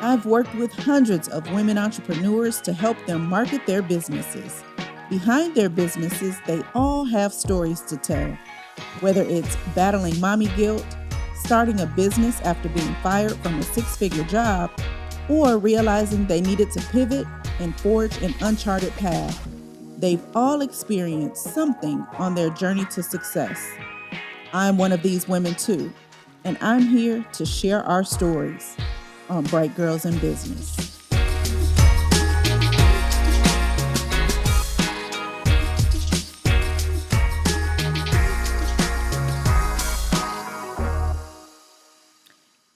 I've worked with hundreds of women entrepreneurs to help them market their businesses. Behind their businesses, they all have stories to tell. Whether it's battling mommy guilt, starting a business after being fired from a six-figure job, or realizing they needed to pivot and forge an uncharted path, they've all experienced something on their journey to success. I'm one of these women too, and I'm here to share our stories on Bright Girls in Business.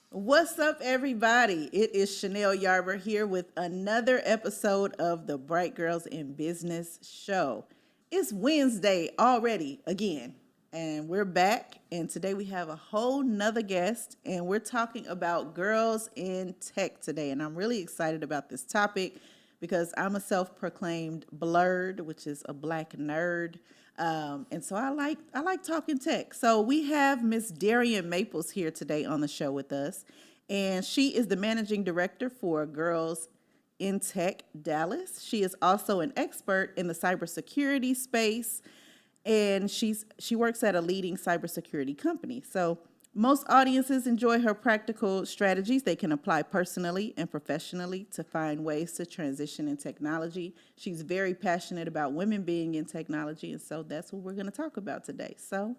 What's up, everybody? It is Chanel Yarber here with another episode of the Bright Girls in Business show. It's Wednesday already again, and we're back. And today we have a whole nother guest, and we're talking about girls in tech today. And I'm really excited about this topic because I'm a self-proclaimed blurred, which is a black nerd. And so I like talking tech. So we have Miss Darien Maples here today on the show with us. And she is the managing director for Girls in Tech Dallas. She is also an expert in the cybersecurity space. And she works at a leading cybersecurity company. So most audiences enjoy her practical strategies they can apply personally and professionally to find ways to transition in technology. She's very passionate about women being in technology, and so that's what we're going to talk about today. So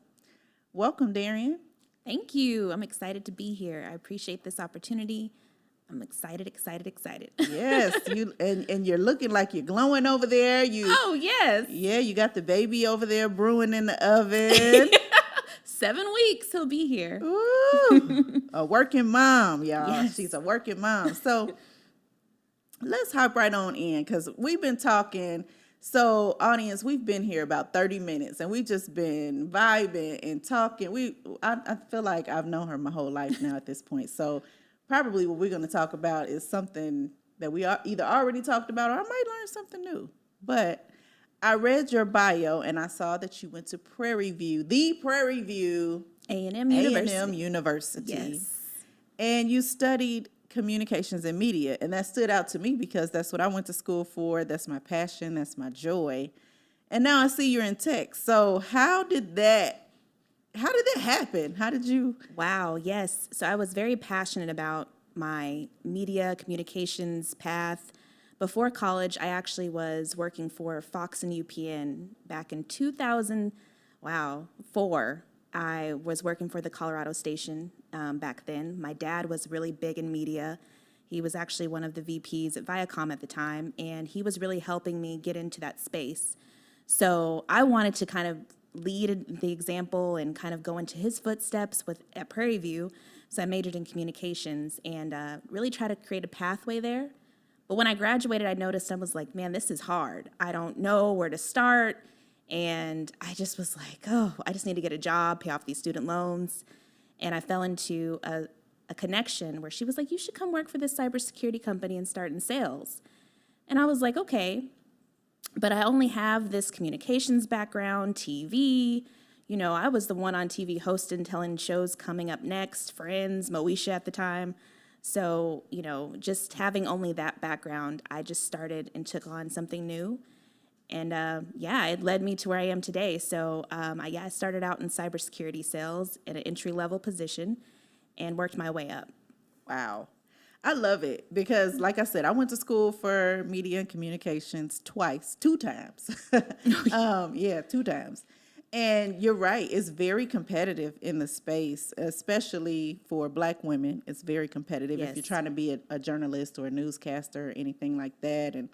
welcome, Darien. Thank you. I'm excited to be here. I appreciate this opportunity. I'm excited. Yes, and you're looking like you're glowing over there. Oh, yes. Yeah, you got the baby over there brewing in the oven. 7 weeks he'll be here. Ooh, a working mom, y'all. Yes. She's a working mom. So let's hop right on in because we've been talking. So audience, we've been here about 30 minutes and we've just been vibing and talking. I feel like I've known her my whole life now at this point. So probably what we're going to talk about is something that we either already talked about or I might learn something new. But I read your bio and I saw that you went to Prairie View A&M University. Yes. And you studied communications and media. And that stood out to me because that's what I went to school for. That's my passion. That's my joy. And now I see you're in tech. So how did that happen? How did you? Wow, yes. So I was very passionate about my media communications path. Before college, I actually was working for Fox and UPN back in 2004. I was working for the Colorado station back then. My dad was really big in media. He was actually one of the VPs at Viacom at the time, and he was really helping me get into that space. So I wanted to kind of lead the example and kind of go into his footsteps at Prairie View. So I majored in communications and really try to create a pathway there. But when I graduated, I noticed I was like, man, this is hard. I don't know where to start. And I just was like, oh, I just need to get a job, pay off these student loans. And I fell into a connection where she was like, you should come work for this cybersecurity company and start in sales. And I was like, okay, but I only have this communications background, TV. You know, I was the one on TV hosting, telling shows coming up next, Friends, Moesha at the time. So, you know, just having only that background, I just started and took on something new. And, it led me to where I am today. So, I started out in cybersecurity sales at an entry-level position and worked my way up. Wow. I love it because, like I said, I went to school for media and communications two times. 2 times. And you're right. It's very competitive in the space, especially for Black women. It's very competitive if you're trying to be a journalist or a newscaster or anything like that. And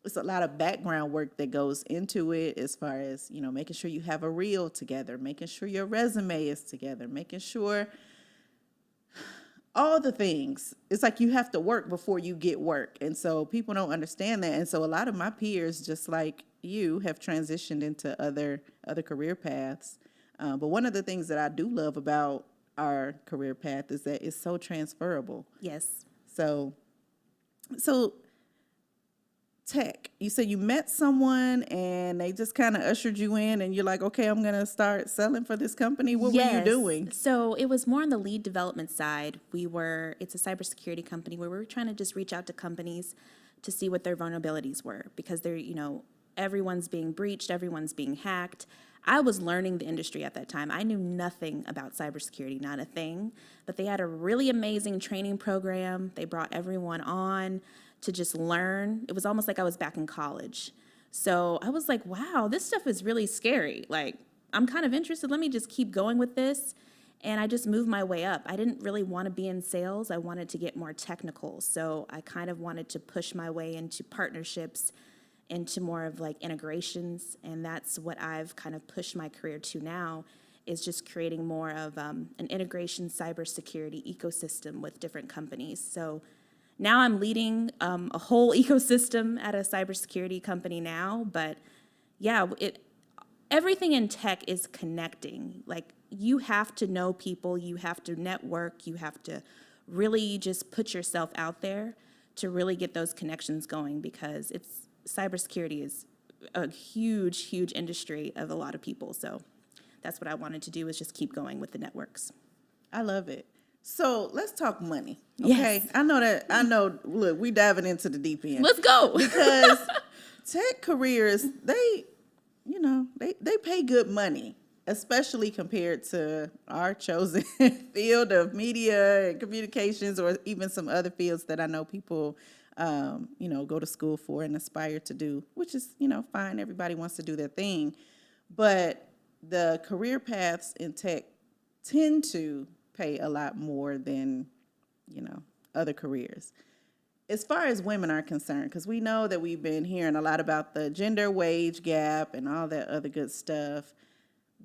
it's a lot of background work that goes into it as far as, you know, making sure you have a reel together, making sure your resume is together, making sure all the things. It's like you have to work before you get work. And so people don't understand that. And so a lot of my peers, just like you, have transitioned into other career paths. But one of the things that I do love about our career path is that it's so transferable. Yes. So tech. You said you met someone and they just kind of ushered you in and you're like, okay, I'm going to start selling for this company. What were you doing? So it was more on the lead development side. It's a cybersecurity company where we were trying to just reach out to companies to see what their vulnerabilities were, because everyone's being breached, everyone's being hacked. I was learning the industry at that time. I knew nothing about cybersecurity, not a thing, but they had a really amazing training program. They brought everyone on to just learn. It was almost like I was back in college. So I was like, wow, this stuff is really scary. Like, I'm kind of interested. Let me just keep going with this. And I just moved my way up. I didn't really want to be in sales. I wanted to get more technical. So I kind of wanted to push my way into partnerships, into more of like integrations. And that's what I've kind of pushed my career to now, is just creating more of an integration cybersecurity ecosystem with different companies. So now I'm leading a whole ecosystem at a cybersecurity company now. But yeah, everything in tech is connecting. Like, you have to know people, you have to network, you have to really just put yourself out there to really get those connections going, because cybersecurity is a huge, huge industry of a lot of people. So that's what I wanted to do, is just keep going with the networks. I love it. So let's talk money. Okay. Yes. I know, look, we diving into the deep end. Let's go. Because tech careers, they pay good money, especially compared to our chosen field of media and communications, or even some other fields that I know people, go to school for and aspire to do, which is, fine. Everybody wants to do their thing. But the career paths in tech tend to pay a lot more than, other careers. As far as women are concerned, because we know that we've been hearing a lot about the gender wage gap and all that other good stuff,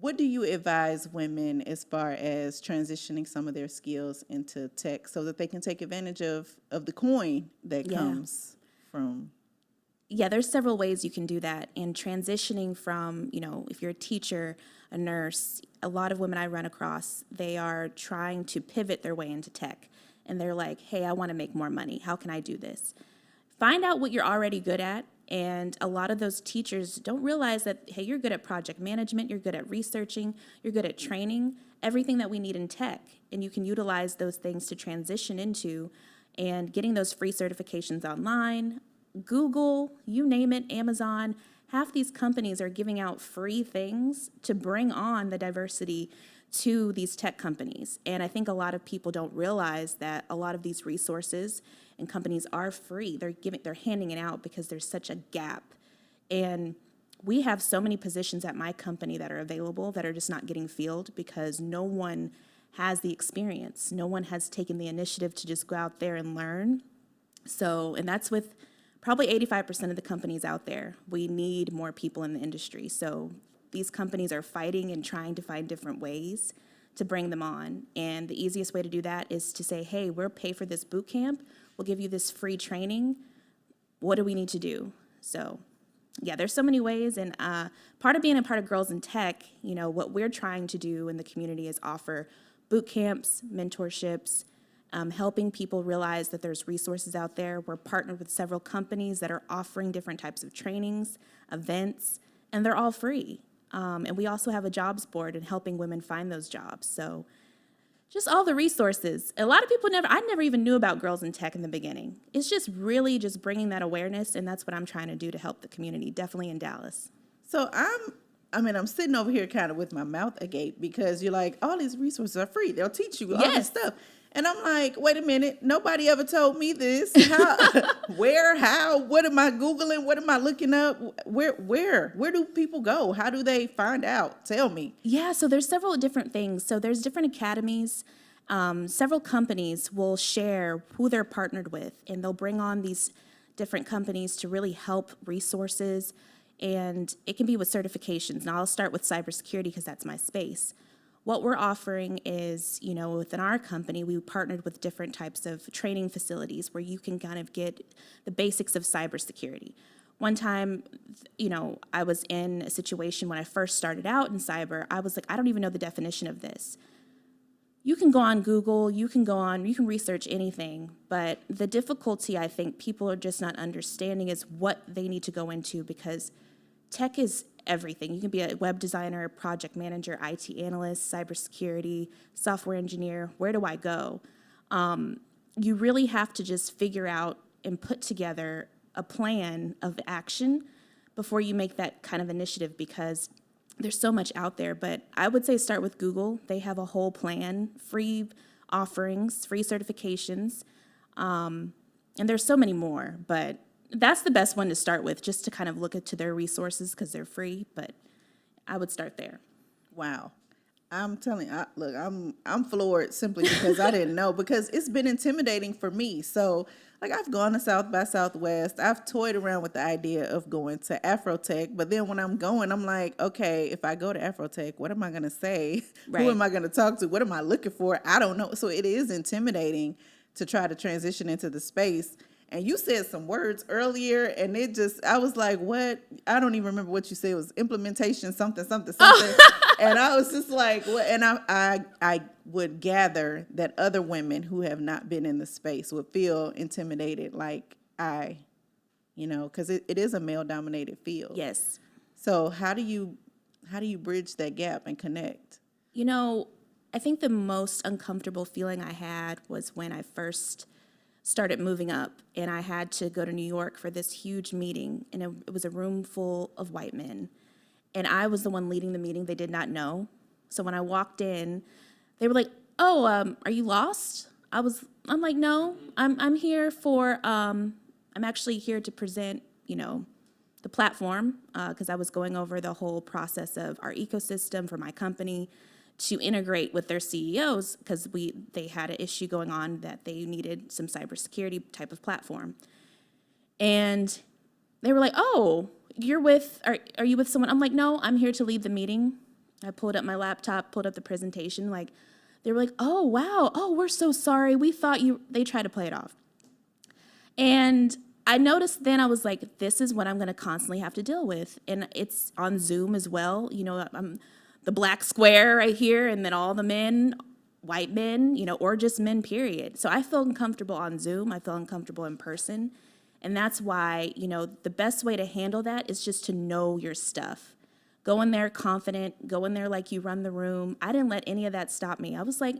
what do you advise women as far as transitioning some of their skills into tech so that they can take advantage of the coin that comes from? Yeah, there's several ways you can do that. And transitioning from, if you're a teacher, a nurse, a lot of women I run across, they are trying to pivot their way into tech. And they're like, hey, I want to make more money. How can I do this? Find out what you're already good at. And a lot of those teachers don't realize that, hey, you're good at project management, you're good at researching, you're good at training, everything that we need in tech. And you can utilize those things to transition into, and getting those free certifications online. Google, you name it, Amazon, half these companies are giving out free things to bring on the diversity to these tech companies. And I think a lot of people don't realize that a lot of these resources and companies are free. They're handing it out because there's such a gap. And we have so many positions at my company that are available that are just not getting filled because no one has the experience. No one has taken the initiative to just go out there and learn. So, and that's with probably 85% of the companies out there. We need more people in the industry. So these companies are fighting and trying to find different ways to bring them on. And the easiest way to do that is to say, hey, we'll pay for this boot camp. We'll give you this free training. What do we need to do? So yeah, there's so many ways. And part of being a part of Girls in Tech, what we're trying to do in the community is offer boot camps, mentorships, helping people realize that there's resources out there. We're partnered with several companies that are offering different types of trainings, events, and they're all free. And we also have a jobs board and helping women find those jobs. So just all the resources. A lot of people I never even knew about Girls in Tech in the beginning. It's just really just bringing that awareness, and that's what I'm trying to do to help the community, definitely in Dallas. So I'm sitting over here kind of with my mouth agape because you're like, all these resources are free. They'll teach you all this stuff. And I'm like, wait a minute, nobody ever told me this. How, where, how, what am I Googling? What am I looking up? Where do people go? How do they find out? Tell me. Yeah, so there's several different things. So there's different academies. Several companies will share who they're partnered with, and they'll bring on these different companies to really help resources. And it can be with certifications. Now I'll start with cybersecurity because that's my space. What we're offering is, within our company, we partnered with different types of training facilities where you can kind of get the basics of cybersecurity. One time, I was in a situation when I first started out in cyber, I was like, I don't even know the definition of this. you can go on Google, you can research anything, but the difficulty I think people are just not understanding is what they need to go into, because tech is everything. You can be a web designer, project manager, IT analyst, cybersecurity, software engineer. Where do I go? You really have to just figure out and put together a plan of action before you make that kind of initiative, because there's so much out there. But I would say start with Google. They have a whole plan, free offerings, free certifications, and there's so many more. But that's the best one to start with, just to kind of look into their resources because they're free. But I would start there. Wow. I'm telling you, look, I'm floored simply because I didn't know, because it's been intimidating for me. So, like, I've gone to South by Southwest. I've toyed around with the idea of going to Afrotech, but then when I'm going, I'm like, okay, if I go to Afrotech, what am I going to say? Right. Who am I going to talk to? What am I looking for? I don't know. So it is intimidating to try to transition into the space. And you said some words earlier, and I was like, what? I don't even remember what you said. It was implementation, something. And I was just like, what? And I would gather that other women who have not been in the space would feel intimidated, like because it is a male-dominated field. Yes. So how do you bridge that gap and connect? I think the most uncomfortable feeling I had was when I first started moving up, and I had to go to New York for this huge meeting, and it was a room full of white men, and I was the one leading the meeting. They did not know. So when I walked in, they were like, "Oh, are you lost?" I'm like, "No, I'm here for I'm actually here to present, the platform, because I was going over the whole process of our ecosystem for my company to integrate with their CEOs, because they had an issue going on that they needed some cybersecurity type of platform." And they were like, "Oh, are you with someone?" I'm like, "No, I'm here to lead the meeting." I pulled up my laptop, pulled up the presentation. Like, they were like, "Oh, wow. Oh, we're so sorry. We thought they tried to play it off." And I noticed then, I was like, this is what I'm going to constantly have to deal with. And it's on Zoom as well. I'm the black square right here, and then all the men, white men, or just men, period. So I feel uncomfortable on Zoom. I feel uncomfortable in person. And that's why, the best way to handle that is just to know your stuff. Go in there confident, go in there like you run the room. I didn't let any of that stop me. I was like,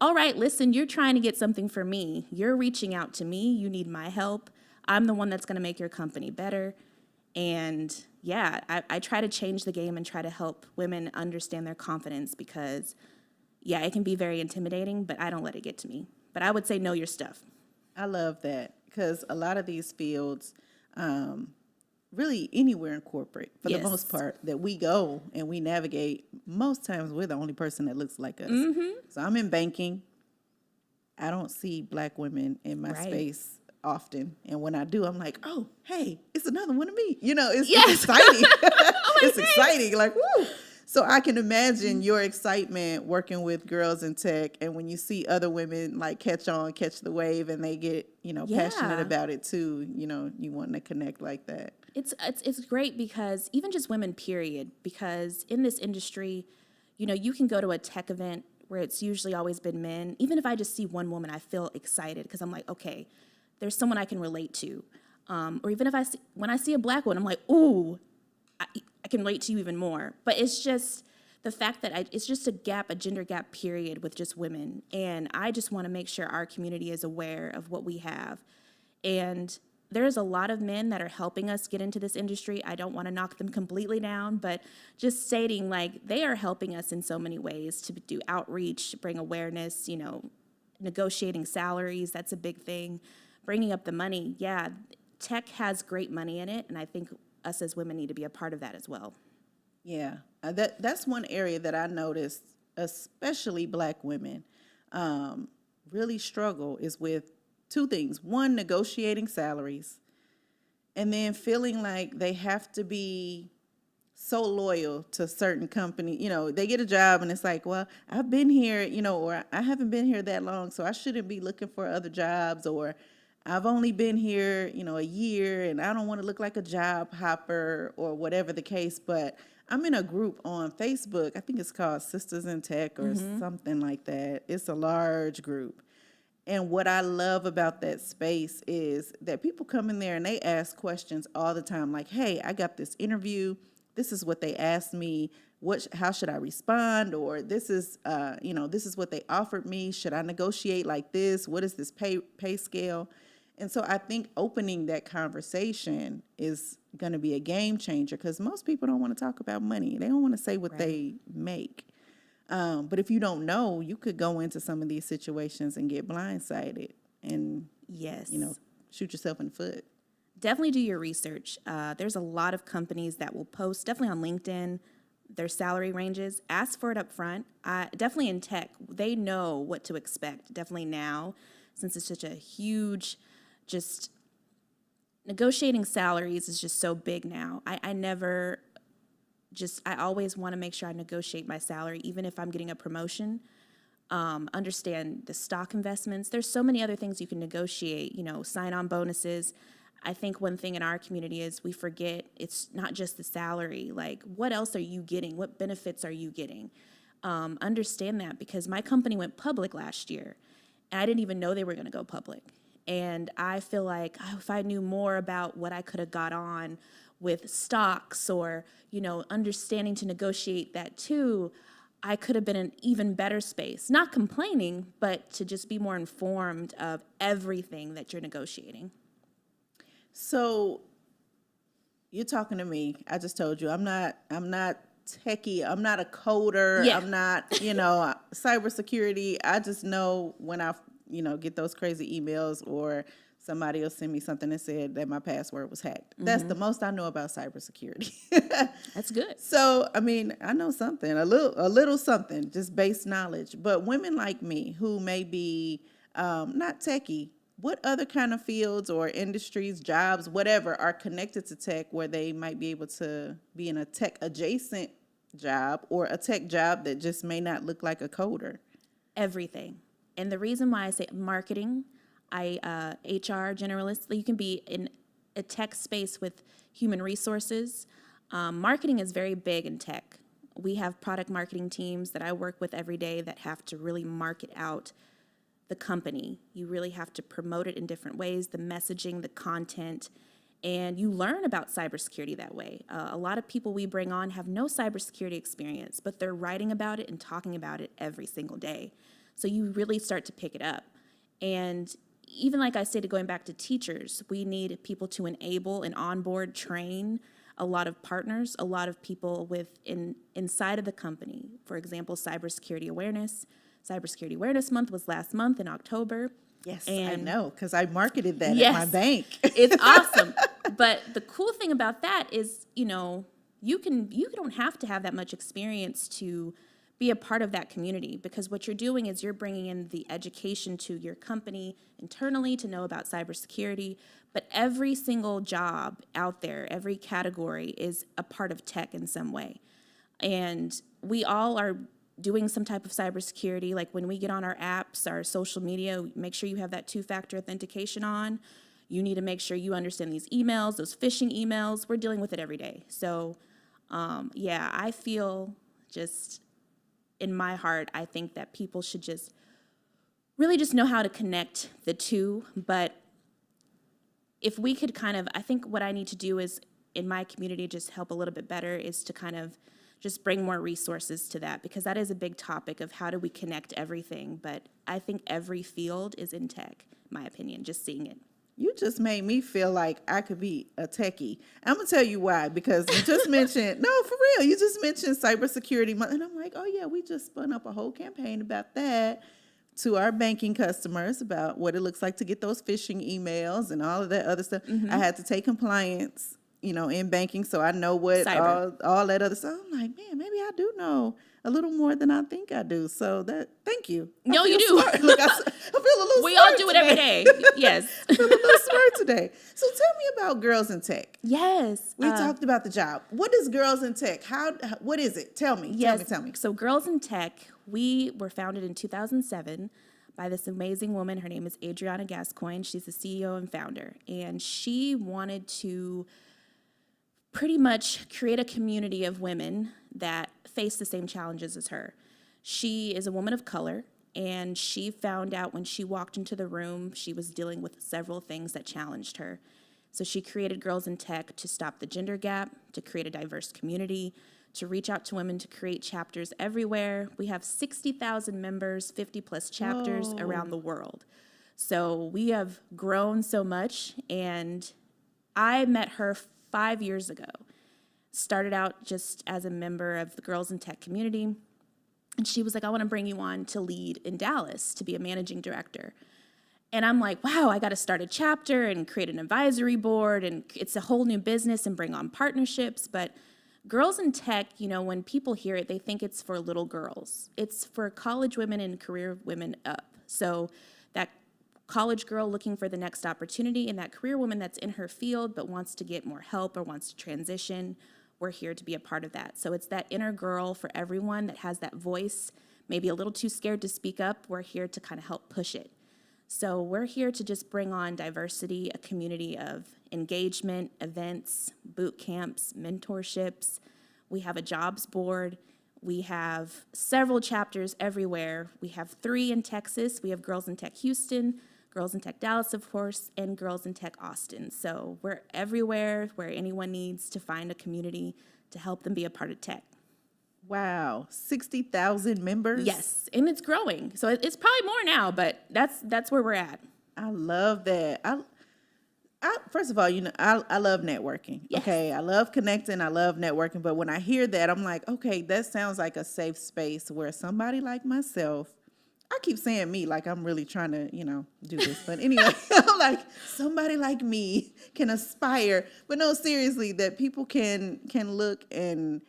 all right, listen, you're trying to get something from me. You're reaching out to me. You need my help. I'm the one that's going to make your company better. And yeah, I try to change the game and try to help women understand their confidence, because, yeah, it can be very intimidating, but I don't let it get to me. But I would say know your stuff. I love that, because a lot of these fields, really anywhere in corporate, for the most part, that we go and we navigate, most times we're the only person that looks like us. Mm-hmm. So I'm in banking. I don't see black women in my space often, and when I do, I'm like, oh, hey, it's another one of me. It's exciting. It's exciting, like, woo. So I can imagine your excitement working with girls in tech, and when you see other women like catch the wave, and they get passionate about it too. You want to connect like that. It's great, because even just women, period. Because in this industry, you can go to a tech event where it's usually always been men. Even if I just see one woman, I feel excited, because I'm like, okay, there's someone I can relate to. Or even when I see a black one, I'm like, ooh, I can relate to you even more. But it's just the fact that it's just a gender gap, period, with just women. And I just want to make sure our community is aware of what we have. And there's a lot of men that are helping us get into this industry. I don't want to knock them completely down, but just stating, like, they are helping us in so many ways to do outreach, bring awareness, negotiating salaries. That's a big thing. Bringing up the money. Yeah, tech has great money in it, and I think us as women need to be a part of that as well. Yeah, that's one area that I noticed, especially black women, really struggle, is with two things. One, negotiating salaries, and then feeling like they have to be so loyal to certain company. They get a job and it's like, well, I've been here, or I haven't been here that long, so I shouldn't be looking for other jobs, or I've only been here, a year, and I don't want to look like a job hopper or whatever the case, but I'm in a group on Facebook. I think it's called Sisters in Tech or something like that. It's a large group. And what I love about that space is that people come in there and they ask questions all the time. Like, hey, I got this interview. This is what they asked me. How should I respond? Or this is what they offered me. Should I negotiate like this? What is this pay scale? And so I think opening that conversation is going to be a game changer, because most people don't want to talk about money. They don't want to say what they make. But if you don't know, you could go into some of these situations and get blindsided and, shoot yourself in the foot. Definitely do your research. There's a lot of companies that will post, definitely on LinkedIn, their salary ranges. Ask for it up front. Definitely in tech, they know what to expect. Definitely now, since it's such a huge, just negotiating salaries is just so big now. I always want to make sure I negotiate my salary, even if I'm getting a promotion. Understand the stock investments. There's so many other things you can negotiate, sign-on bonuses. I think one thing in our community is we forget it's not just the salary. Like, what else are you getting? What benefits are you getting? Understand that, because my company went public last year, and I didn't even know they were going to go public. And I feel like if I knew more about what I could have got on with stocks or, understanding to negotiate that too, I could have been in an even better space. Not complaining, but to just be more informed of everything that you're negotiating. So you're talking to me. I just told you I'm not techie. I'm not a coder. Yeah. I'm not, cybersecurity. I just know when I, get those crazy emails or somebody will send me something that said that my password was hacked. That's the most I know about cybersecurity. That's good. So, I know something, a little something, just base knowledge. But women like me who may be not techie, what other kind of fields or industries, jobs, whatever, are connected to tech where they might be able to be in a tech adjacent job or a tech job that just may not look like a coder? Everything. And the reason why I say marketing, HR generalist, you can be in a tech space with human resources. Marketing is very big in tech. We have product marketing teams that I work with every day that have to really market out the company. You really have to promote it in different ways, the messaging, the content, and you learn about cybersecurity that way. A lot of people we bring on have no cybersecurity experience, but they're writing about it and talking about it every single day. So you really start to pick it up. And even like I stated, going back to teachers, we need people to enable and onboard, train a lot of partners, a lot of people inside of the company. For example, cybersecurity awareness. Cybersecurity Awareness Month was last month in October. Yes, I know, because I marketed that at my bank. It's awesome. But the cool thing about that is, you don't have to have that much experience to be a part of that community, because what you're doing is you're bringing in the education to your company internally to know about cybersecurity. But every single job out there, every category is a part of tech in some way. And we all are doing some type of cybersecurity. Like when we get on our apps, our social media, make sure you have that 2-factor authentication on. You need to make sure you understand these emails, those phishing emails. We're dealing with it every day. So, I feel just in my heart, I think that people should just really just know how to connect the two. But if we could I think what I need to do is in my community, just help a little bit better, is to kind of just bring more resources to that, because that is a big topic of how do we connect everything. But I think every field is in tech, in my opinion, just seeing it. You just made me feel like I could be a techie. I'm going to tell you why, because you just mentioned, no, for real, you just mentioned cybersecurity month. And I'm like, oh yeah, we just spun up a whole campaign about that to our banking customers about what it looks like to get those phishing emails and all of that other stuff. I had to take compliance, in banking, so I know what all that other stuff. I'm like, man, maybe I do know a little more than I think I do. So thank you. No, you do. Look, I feel a little We smart all do it today. every day. Yes. I feel a little smart today. So tell me about Girls in Tech. Yes. We talked about the job. What is Girls in Tech? What is it? Tell me. Yes. Tell me. So Girls in Tech, we were founded in 2007 by this amazing woman. Her name is Adriana Gascoigne. She's the CEO and founder. And she wanted to pretty much create a community of women that face the same challenges as her. She is a woman of color, and she found out when she walked into the room, she was dealing with several things that challenged her. So she created Girls in Tech to stop the gender gap, to create a diverse community, to reach out to women, to create chapters everywhere. We have 60,000 members, 50 plus chapters around the world. So we have grown so much, and I met her 5 years ago. Started out just as a member of the Girls in Tech community, and she was like, I want to bring you on to lead in Dallas, to be a managing director. And I'm like, wow, I got to start a chapter and create an advisory board, and it's a whole new business and bring on partnerships. But Girls in Tech, you know, when people hear it, they think it's for little girls. It's for college women and career women up. So that college girl looking for the next opportunity and that career woman that's in her field but wants to get more help or wants to transition, we're here to be a part of that. So it's that inner girl for everyone that has that voice, maybe a little too scared to speak up. We're here to kind of help push it. So we're here to just bring on diversity, a community of engagement, events, boot camps, mentorships. We have a jobs board. We have several chapters everywhere. We have 3 in Texas. We have Girls in Tech Houston, Girls in Tech Dallas, of course, and Girls in Tech Austin. So we're everywhere where anyone needs to find a community to help them be a part of tech. Wow, 60,000 members? Yes, and it's growing. So it's probably more now, but that's where we're at. I love that. I first of all, you know, I love networking. Yes. Okay, I love connecting. I love networking. But when I hear that, I'm like, okay, that sounds like a safe space where somebody like myself, I keep saying me like I'm really trying to, you know, do this. But anyway, I'm like, somebody like me can aspire. But no, seriously, that people can look and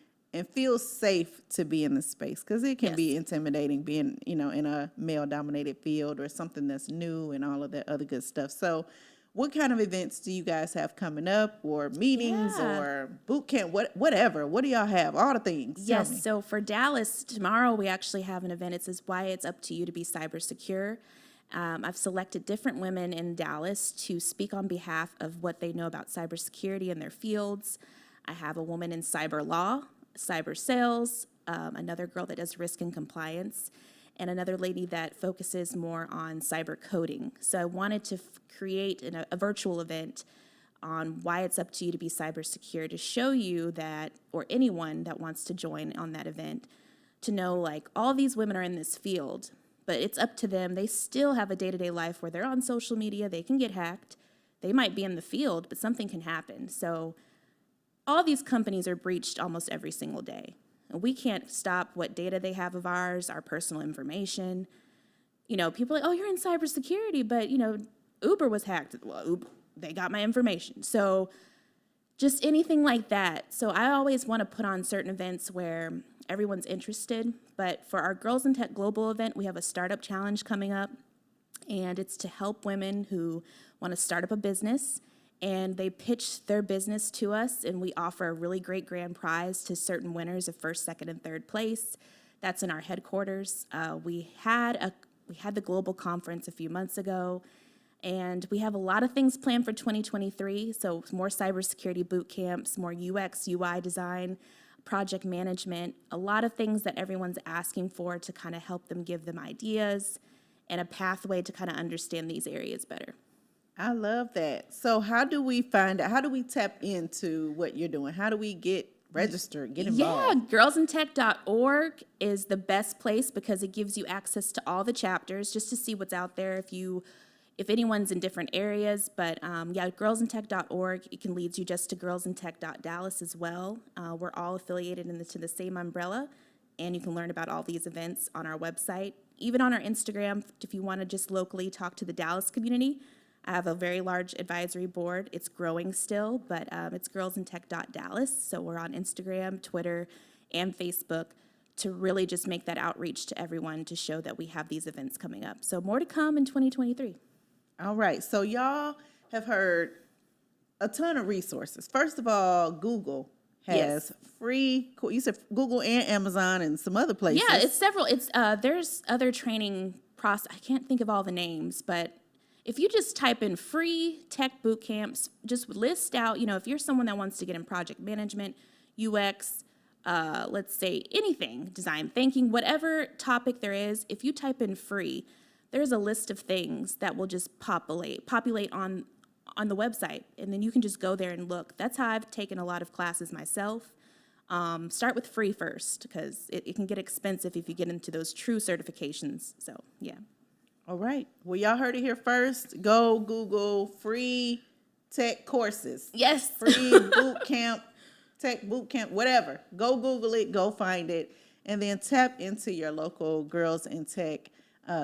feel safe to be in the space, because it can be intimidating being, you know, in a male-dominated field or something that's new and all of that other good stuff. So what kind of events do you guys have coming up, or meetings or boot camp, whatever? What do y'all have? All the things. Tell me. Yes, so for Dallas, tomorrow we actually have an event. It says why it's up to you to be cyber secure. I've selected different women in Dallas to speak on behalf of what they know about cybersecurity in their fields. I have a woman in cyber law, cyber sales, another girl that does risk and compliance, and another lady that focuses more on cyber coding. So I wanted to create a virtual event on why it's up to you to be cyber secure, to show you that, or anyone that wants to join on that event, to know like all these women are in this field, but it's up to them. They still have a day-to-day life where they're on social media, they can get hacked, they might be in the field, but something can happen. So all these companies are breached almost every single day. We can't stop what data they have of ours, our personal information. You know, people are like, oh, you're in cybersecurity, but, you know, Uber was hacked. Well, Uber, they got my information. So just anything like that. So I always want to put on certain events where everyone's interested. But for our Girls in Tech Global event, we have a startup challenge coming up. And it's to help women who want to start up a business. And they pitch their business to us, and we offer a really great grand prize to certain winners of first, second, and third place. That's in our headquarters. We had the global conference a few months ago, and we have a lot of things planned for 2023. So more cybersecurity boot camps, more UX, UI design, project management, a lot of things that everyone's asking for to kind of help them, give them ideas and a pathway to kind of understand these areas better. I love that. So how do we find out? How do we tap into what you're doing? How do we get registered, get involved? Yeah, girlsintech.org is the best place because it gives you access to all the chapters just to see what's out there if anyone's in different areas. But yeah, girlsintech.org, it can lead you just to girlsintech.dallas as well. We're all affiliated into the same umbrella, and you can learn about all these events on our website. Even on our Instagram, if you want to just locally talk to the Dallas community, I have a very large advisory board. It's growing still, but it's girlsintech.dallas. So we're on Instagram, Twitter, and Facebook to really just make that outreach to everyone to show that we have these events coming up. So more to come in 2023. All right. So y'all have heard a ton of resources. First of all, Google has free, you said Google and Amazon and some other places. Yeah, it's several. There's other training I can't think of all the names, but if you just type in free tech boot camps, just list out, if you're someone that wants to get in project management, UX, let's say anything, design thinking, whatever topic there is, if you type in free, there's a list of things that will just populate on the website, and then you can just go there and look. That's how I've taken a lot of classes myself. Start with free first, because it can get expensive if you get into those true certifications. So, yeah. All right. Well, y'all heard it here first. Go Google free tech courses. Yes. Free boot camp, tech boot camp, whatever. Go Google it. Go find it. And then tap into your local Girls in Tech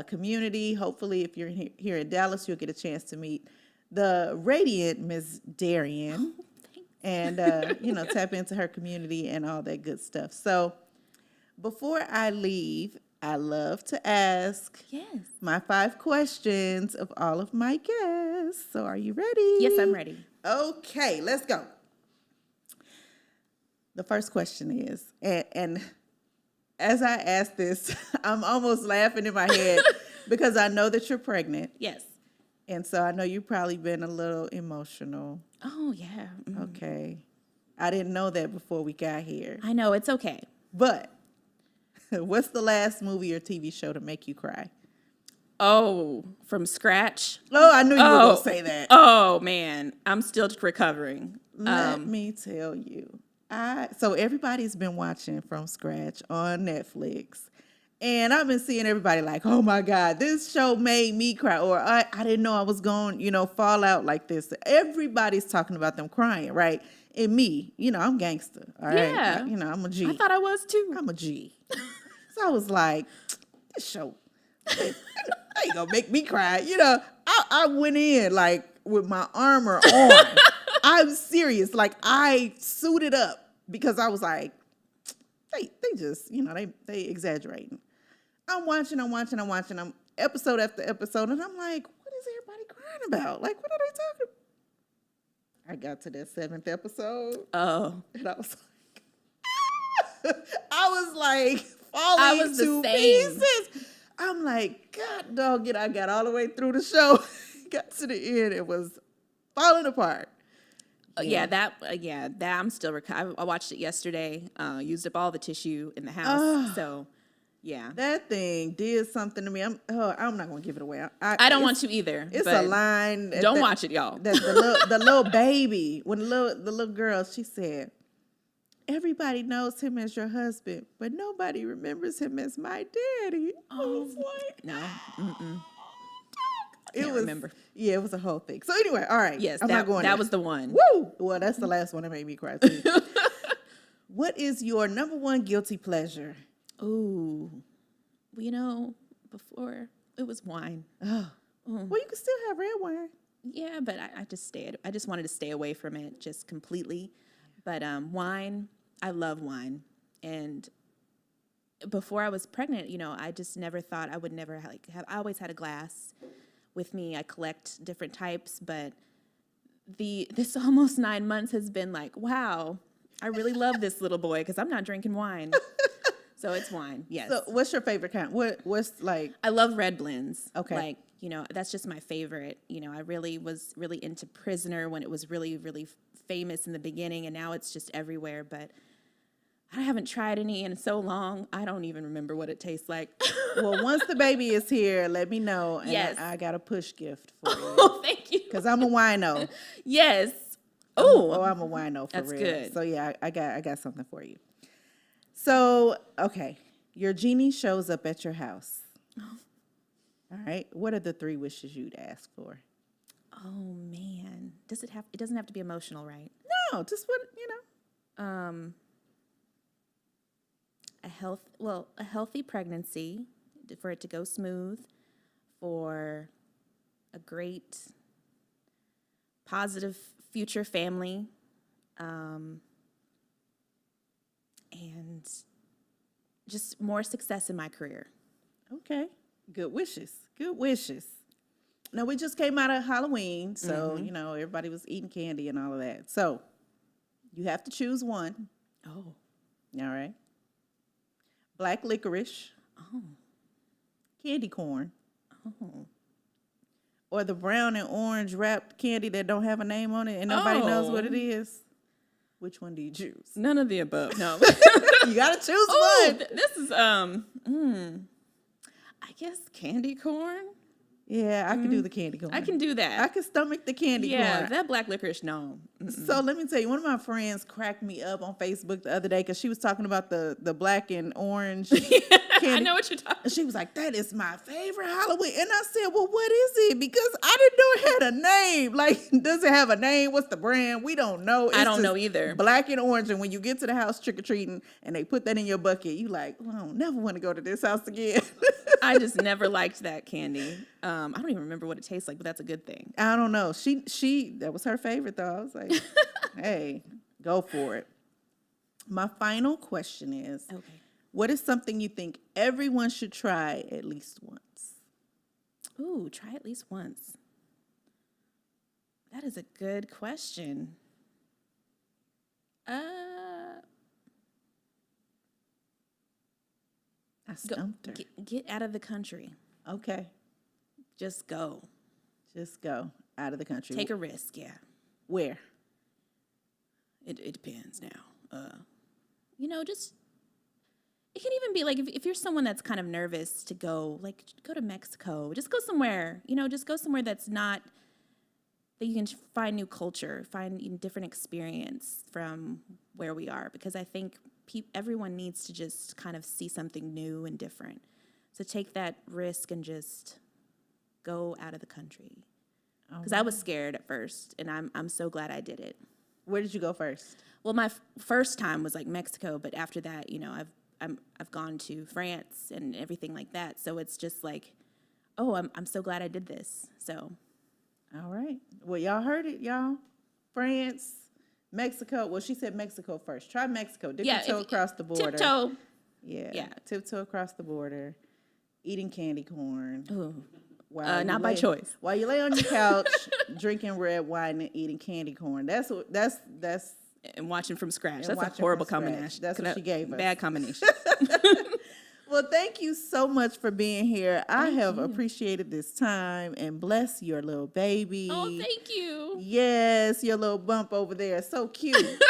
community. Hopefully, if you're here in Dallas, you'll get a chance to meet the radiant Miss Darien. And, tap into her community and all that good stuff. So before I leave, I love to ask my 5 questions of all of my guests. So are you ready? Yes, I'm ready. Okay, let's go. The first question is, and as I ask this, I'm almost laughing in my head because I know that you're pregnant. Yes. And so I know you've probably been a little emotional. Oh, yeah. Mm-hmm. Okay. I didn't know that before we got here. I know, it's okay. But what's the last movie or TV show to make you cry? Oh, from scratch? Oh, I knew you were going to say that. Oh, man. I'm still recovering. Let me tell you. So everybody's been watching From Scratch on Netflix. And I've been seeing everybody like, oh, my God, this show made me cry. Or I didn't know I was going, fall out like this. Everybody's talking about them crying, right? And me, I'm gangster. All right. Yeah. I'm a G. I thought I was too. I'm a G. So I was like, this show ain't gonna make me cry. I went in like with my armor on. I'm serious. Like I suited up because I was like, they just, they exaggerating. I'm watching episode after episode, and I'm like, what is everybody crying about? Like, what are they talking about? I got to that 7th episode. Oh. And I was like, falling to pieces. I'm like, God dog it. I got all the way through the show. Got to the end. It was falling apart. That I'm still recovering. I watched it yesterday. Used up all the tissue in the house. So, yeah. That thing did something to me. I'm not going to give it away. I don't want to either. It's a line. Don't watch it, y'all. The little baby, when the little girl, she said, everybody knows him as your husband, but nobody remembers him as my daddy. I was like, no. Mm-mm. I remember. Yeah, it was a whole thing. So anyway, all right. Yes, I'm not going that there. was the one. Woo! Well, that's the last one that made me cry too. What is your number one guilty pleasure? Ooh. Well, before it was wine. Oh. Well, you can still have red wine. Yeah, but I just wanted to stay away from it just completely. But wine, I love wine. And before I was pregnant, I just never thought I would never have. I always had a glass with me. I collect different types, but this almost 9 months has been like, wow, I really love this little boy because I'm not drinking wine. So it's wine, yes. So what's your favorite kind? What's like? I love red blends. Okay. That's just my favorite. I really was really into Prisoner when it was really, really famous in the beginning, and now it's just everywhere. But I haven't tried any in so long, I don't even remember what it tastes like. Well, once the baby is here, let me know, and yes. I got a push gift for you. Oh, thank you. Because I'm a wino. Yes. Oh, I'm a wino for that's real. good. So yeah, I got something for you. So okay, your genie shows up at your house. Oh. All right. What are the 3 wishes you'd ask for? Oh man, it doesn't have to be emotional, right? No, just what a healthy pregnancy, for it to go smooth, for a great, positive future family, and just more success in my career. Okay. Good wishes. Good wishes. Now, we just came out of Halloween, so, everybody was eating candy and all of that. So, you have to choose one. Oh. All right. Black licorice. Oh. Candy corn. Or the brown and orange wrapped candy that don't have a name on it and nobody knows what it is. Which one do you choose? None of the above. No. You gotta choose one. This is I guess candy corn. Yeah, I can do the candy corn. I can do that. I can stomach the candy corn. Yeah, that black licorice, no. So let me tell you, one of my friends cracked me up on Facebook the other day because she was talking about the black and orange candy. I know what you're talking about. And she was like, that is my favorite Halloween. And I said, well, what is it? Because I didn't know it had a name. Like, does it have a name? What's the brand? We don't know. I don't know either. Black and orange. And when you get to the house trick-or-treating and they put that in your bucket, you like, well, I don't never want to go to this house again. I just never liked that candy. I don't even remember what it tastes like, but that's a good thing. I don't know. She that was her favorite though. I was like, hey, go for it. My final question is, Okay. what is something you think everyone should try at least once? Ooh, try at least once. That is a good question. I stumped her. Get out of the country. Okay. Just go. Just go out of the country. Take a risk, yeah. Where? It depends now. Just it can even be like if you're someone that's kind of nervous to go, like go to Mexico. Just go somewhere, just go somewhere that's not that you can find new culture, find a different experience from where we are. Because I think everyone needs to just kind of see something new and different. So take that risk and just go out of the country. Because I was scared at first, and I'm so glad I did it. Where did you go first? Well, my first time was like Mexico, but after that, I've gone to France and everything like that. So it's just like, oh, I'm so glad I did this. So, all right. Well, y'all heard it, y'all. France, Mexico. Well, she said Mexico first. Try Mexico. Dip your toe across the border. Tiptoe. Yeah. Tiptoe across the border. Eating candy corn. Ooh. Not by choice. While you lay on your couch, drinking red wine and eating candy corn. That's and watching from scratch. And That's a horrible combination. That's what she gave us. Bad combination. Well, thank you so much for being here. I have appreciated this time, and bless your little baby. Oh, thank you. Yes, your little bump over there. So cute.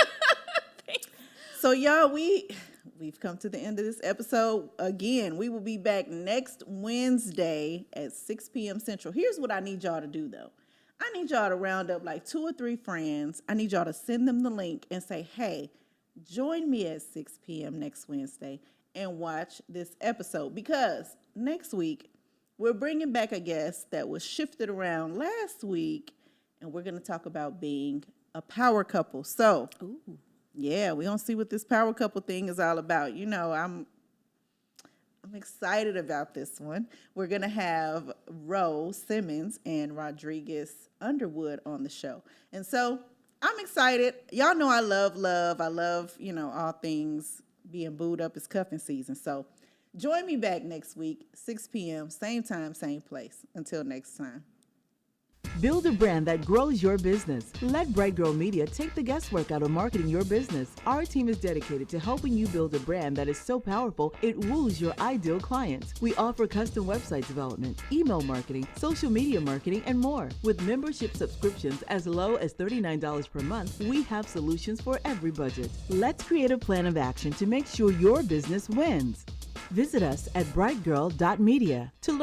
So, y'all, we've come to the end of this episode. Again, we will be back next Wednesday at 6 p.m. Central. Here's what I need y'all to do, though. I need y'all to round up like 2 or 3 friends. I need y'all to send them the link and say, hey, join me at 6 p.m. next Wednesday and watch this episode. Because next week, we're bringing back a guest that was shifted around last week, and we're going to talk about being a power couple. So, yeah, we're going to see what this power couple thing is all about. I'm excited about this one. We're going to have Rose Simmons and Rodriguez Underwood on the show. And so I'm excited. Y'all know I love love. I love, all things being booed up. It's cuffing season. So join me back next week, 6 p.m., same time, same place. Until next time. Build a brand that grows your business. Let BrightGirl Media take the guesswork out of marketing your business. Our team is dedicated to helping you build a brand that is so powerful it woos your ideal clients. We offer custom website development, email marketing, social media marketing, and more. With membership subscriptions as low as $39 per month, we have solutions for every budget. Let's create a plan of action to make sure your business wins. Visit us at brightgirl.media to learn